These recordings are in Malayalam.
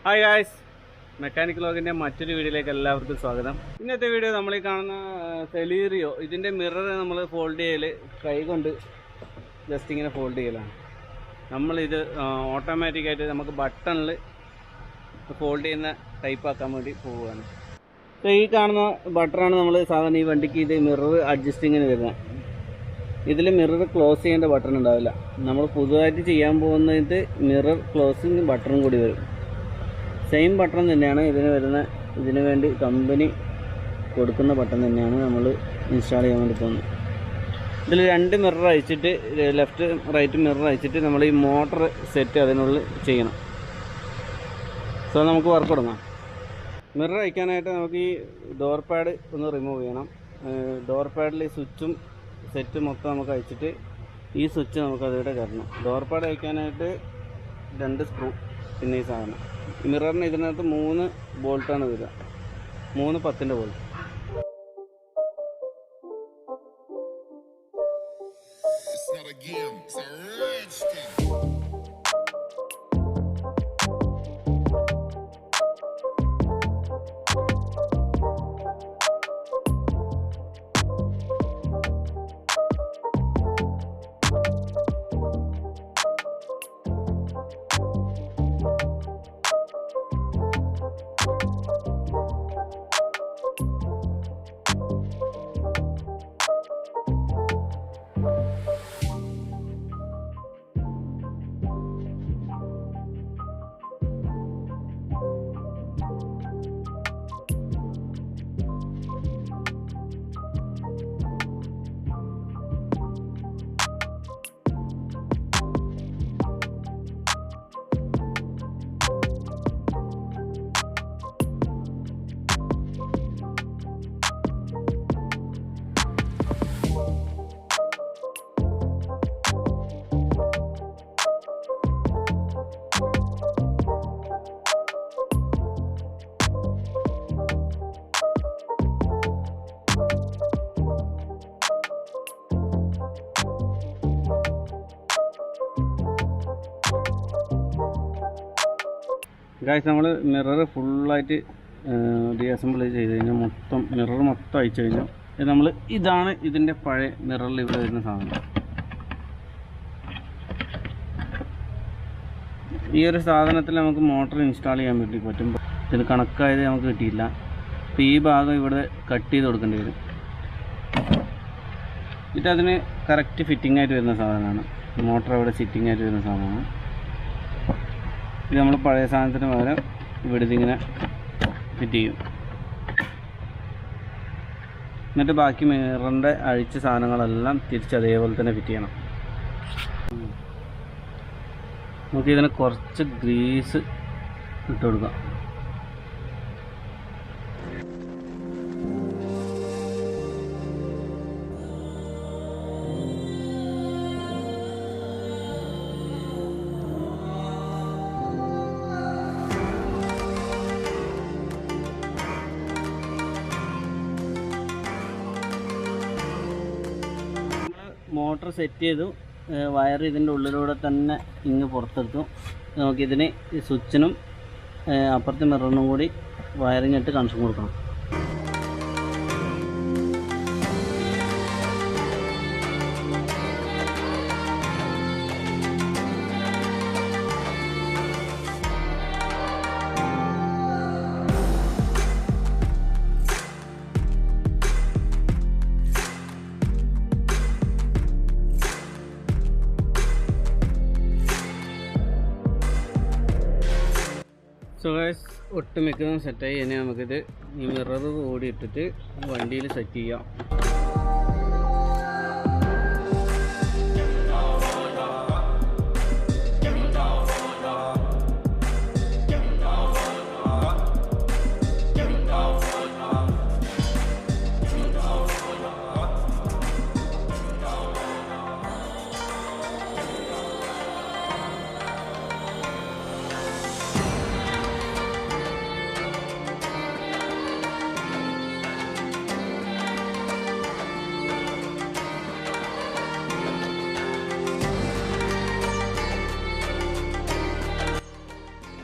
ഹായ് ഗായ്സ്, മെക്കാനിക്കൽ വ്ളോഗിൻ്റെ മറ്റൊരു വീഡിയോയിലേക്ക് എല്ലാവർക്കും സ്വാഗതം. ഇന്നത്തെ വീഡിയോ നമ്മൾ ഈ കാണുന്ന സെലീറിയോ ഇതിൻ്റെ മിറർ നമ്മൾ ഫോൾഡ് ചെയ്യൽ കൈ കൊണ്ട് ജസ്റ്റ് ഇങ്ങനെ ഫോൾഡ് ചെയ്യലാണ്. നമ്മളിത് ഓട്ടോമാറ്റിക്കായിട്ട് നമുക്ക് ബട്ടണിൽ ഫോൾഡ് ചെയ്യുന്ന ടൈപ്പ് ആക്കാൻ വേണ്ടി പോവുകയാണ്. അപ്പോൾ ഈ കാണുന്ന ബട്ടറാണ് നമ്മൾ സാധാരണ ഈ വണ്ടിക്ക് ഇത് മിറർ അഡ്ജസ്റ്റിങ്ങിന് വരുന്നത്. ഇതിൽ മിറർ ക്ലോസ് ചെയ്യേണ്ട ബട്ടൺ ഉണ്ടാവില്ല. നമ്മൾ പുതുതായിട്ട് ചെയ്യാൻ പോകുന്നത് മിറർ ക്ലോസിങ് ബട്ടണും കൂടി വരും. സെയിം ബട്ടൺ തന്നെയാണ് ഇതിന് വേണ്ടി കമ്പനി കൊടുക്കുന്ന ബട്ടൺ തന്നെയാണ് നമ്മൾ ഇൻസ്റ്റാൾ ചെയ്യാൻ വേണ്ടി പോകുന്നത്. ഇതിൽ രണ്ട് മിറർ അയച്ചിട്ട് ലെഫ്റ്റ് റൈറ്റ് മിറർ അയച്ചിട്ട് നമ്മൾ ഈ മോട്ടർ സെറ്റ് അതിനുള്ളിൽ ചെയ്യണം. സോ നമുക്ക് വർക്ക് തുടങ്ങാം. മിറർ അയക്കാനായിട്ട് നമുക്ക് ഈ ഡോർ പാഡ് ഒന്ന് റിമൂവ് ചെയ്യണം. ഡോർ പാഡിൽ ഈ സ്വിച്ചും സെറ്റ് മൊത്തം നമുക്ക് അയച്ചിട്ട് ഈ സ്വിച്ച് നമുക്ക് അതിവിടെ കയറണം. ഡോർ പാഡ് അയക്കാനായിട്ട് 2 സ്ക്രൂ, പിന്നെ ഈ സാധനം. മിററിന് ഇതിനകത്ത് 3 ബോൾട്ടാണ് വരിക, 3 10-ൻ്റെ ബോൾട്ട്. ഗായ്സ്, നമ്മൾ മിറർ ഫുള്ളായിട്ട് ഡീഅസംബിൾ ചെയ്ത് കഴിഞ്ഞാൽ മിറർ മൊത്തം അയച്ചു കഴിഞ്ഞാൽ ഇതാണ് ഇതിൻ്റെ പഴയ മിററിൽ ഇവിടെ വരുന്ന സാധനം. ഈ ഒരു സാധനത്തിൽ നമുക്ക് മോട്ടർ ഇൻസ്റ്റാൾ ചെയ്യാൻ വേണ്ടി പറ്റും. ഇതിന് കണക്കായത് നമുക്ക് കിട്ടിയില്ല. അപ്പോൾ ഈ ഭാഗം ഇവിടെ കട്ട് ചെയ്ത് കൊടുക്കേണ്ടി വരും. അതിന് കറക്റ്റ് ഫിറ്റിംഗ് ആയിട്ട് വരുന്ന സാധനമാണ്. മോട്ടർ അവിടെ സിറ്റിംഗ് ആയിട്ട് വരുന്ന സാധനമാണ്. ഇത് നമ്മൾ പഴയ സാധനത്തിന് പകരം ഇവിടെ ഇതിങ്ങനെ ഫിറ്റ് ചെയ്യും. എന്നിട്ട് ബാക്കി മിററിൻ്റെ അഴിച്ച സാധനങ്ങളെല്ലാം തിരിച്ച് അതേപോലെ തന്നെ ഫിറ്റ് ചെയ്യണം. നമുക്കിതിന് കുറച്ച് ഗ്രീസ് ഇട്ട് കൊടുക്കാം. മോട്ടർ സെറ്റ് ചെയ്തു. വയർ ഇതിൻ്റെ ഉള്ളിലൂടെ തന്നെ പുറത്തെടുത്തു. നമുക്കിതിന് സ്വിച്ചിനും അപ്പുറത്തെ മിററിനും കൂടി വയറിങ് ഇട്ട് കണക്ഷൻ കൊടുക്കണം. സോ ഗൈസ്, ഒട്ടുമിക്കതും സെറ്റായി. ഇനി നമുക്കിത് ഈ മിറർ ഓടി ഇട്ടിട്ട് വണ്ടിയിൽ സെറ്റ് ചെയ്യാം.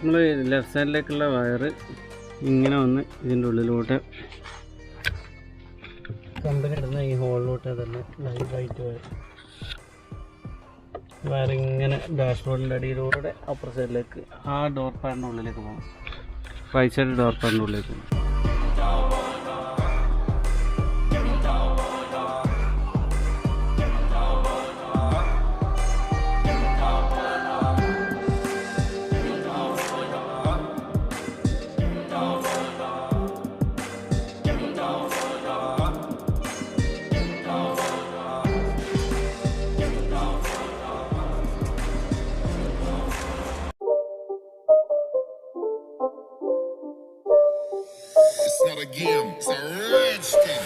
നമ്മൾ ലെഫ്റ്റ് സൈഡിലേക്കുള്ള വയറ് ഇങ്ങനെ വന്ന് ഇതിൻ്റെ ഉള്ളിലോട്ട് കമ്പനി ഇടുന്ന ഈ ഹോളിലോട്ട് തന്നെ ലൈവായിട്ട് വയറിങ്ങനെ ഡാഷ്ബോർഡിൻ്റെ അടിയിലൂടെ അപ്പുറ സൈഡിലേക്ക് ആ ഡോർ പാഡിൻ്റെ ഉള്ളിലേക്ക് പോകണം. റൈറ്റ് സൈഡ് ഡോർ പാഡിൻ്റെ ഉള്ളിലേക്ക് പോകണം. It's not a game, it's a rich thing.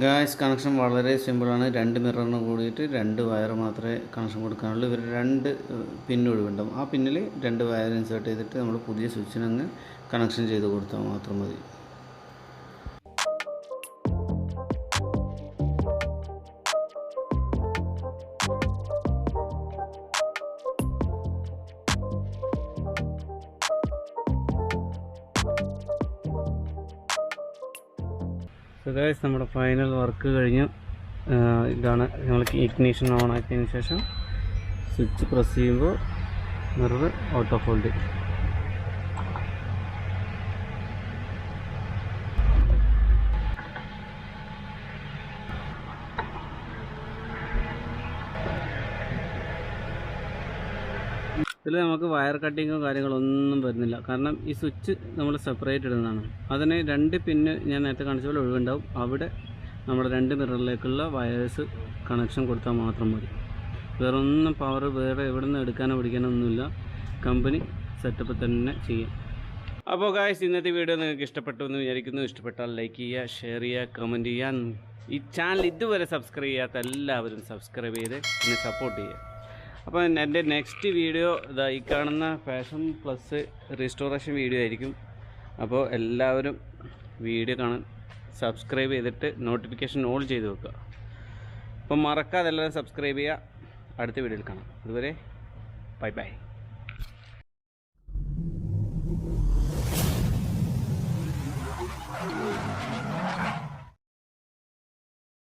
Guys, connection വളരെ സിമ്പിളാണ്. 2 മിററിന് കൂടിയിട്ട് 2 വയർ മാത്രമേ കണക്ഷൻ കൊടുക്കാനുള്ളൂ. ഇവർ 2 പിൻ ഒഴിവുണ്ടാവും. ആ പിന്നിൽ 2 വയർ ഇൻസേർട്ട് ചെയ്തിട്ട് നമ്മൾ പുതിയ സ്വിച്ചിനങ്ങ് കണക്ഷൻ ചെയ്ത് കൊടുത്താൽ മാത്രം മതി. സോ ഗൈസ്, നമ്മുടെ ഫൈനൽ വർക്ക് കഴിഞ്ഞു. ഇതാണ് നമ്മൾ ഇഗ്നിഷൻ ഓൺ ആക്കിയതിന് ശേഷം സ്വിച്ച് പ്രസ് ചെയ്യുമ്പോൾ മിറർ ഓട്ടോ ഫോൾഡ്. ഇതിൽ നമുക്ക് വയർ കട്ടിങ്ങോ കാര്യങ്ങളൊന്നും വരുന്നില്ല. കാരണം ഈ സ്വിച്ച് നമ്മൾ സെപ്പറേറ്റ് ഇടുന്നതാണ്. അതിന് 2 പിന്ന് ഞാൻ നേരത്തെ കാണിച്ച പോലെ ഒഴിവുണ്ടാവും. അവിടെ നമ്മുടെ 2 മിററിലേക്കുള്ള വയേഴ്സ് കണക്ഷൻ കൊടുത്താൽ മാത്രം മതി. വേറെ ഒന്നും പവർ വേറെ എവിടെ നിന്ന് എടുക്കാനോ പിടിക്കാനോ ഒന്നുമില്ല. കമ്പനി സെറ്റപ്പ് തന്നെ ചെയ്യാം. അപ്പോൾ ഗായ്സ്, ഇന്നത്തെ വീഡിയോ നിങ്ങൾക്ക് ഇഷ്ടപ്പെട്ടു എന്ന് വിചാരിക്കുന്നു. ഇഷ്ടപ്പെട്ടാൽ ലൈക്ക് ചെയ്യുക, ഷെയർ ചെയ്യുക, കമൻറ്റ് ചെയ്യുക. ഈ ചാനൽ ഇതുവരെ സബ്സ്ക്രൈബ് ചെയ്യാത്ത എല്ലാവരും സബ്സ്ക്രൈബ് ചെയ്ത് എന്നെ സപ്പോർട്ട് ചെയ്യുക. അപ്പോൾ എൻ്റെ നെക്സ്റ്റ് വീഡിയോ ഇതാ ഈ കാണുന്ന ഫാഷൻ പ്ലസ് റീസ്റ്റോറേഷൻ വീഡിയോ ആയിരിക്കും. അപ്പോൾ എല്ലാവരും വീഡിയോ കാണാൻ സബ്സ്ക്രൈബ് ചെയ്തിട്ട് നോട്ടിഫിക്കേഷൻ ഓൾ ചെയ്ത് വെക്കുക. അപ്പം മറക്കാതെ എല്ലാവരും സബ്സ്ക്രൈബ് ചെയ്യുക. അടുത്ത വീഡിയോയിൽ കാണാം. അതുവരെ ബൈ ബൈ.